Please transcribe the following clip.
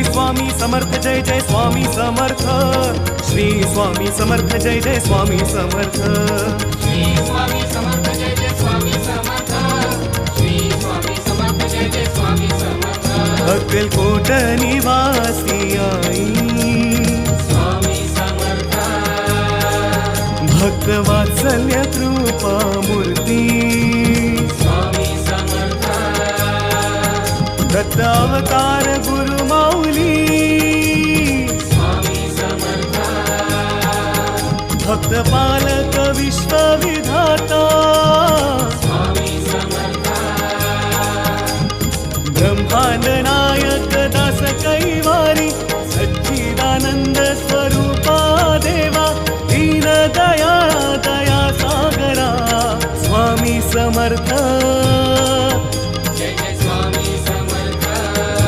स्वामी समर्थ जय जय स्वामी समर्थ, श्री स्वामी समर्थ जय जय स्वामी समर्थ, श्री स्वामी समर्थ जय जय स्वामी समर्थ, श्री स्वामी समर्थ जय जय स्वामी समर्थ, अक्कलकोट निवासी आई स्वामी समर्थ, भक्त वात्सल्य कृपा मूर्ती स्वामी समर्थ, दत्त अवतार गुरु माऊली स्वामी समर्थ, भक्त पालक विश्व विधाता स्वामी समर्थ, ब्रह्मांड नायक दास कैवारी सच्चिदानंद स्वरूपा देवा दीन दया दया सागरा स्वामी समर्थ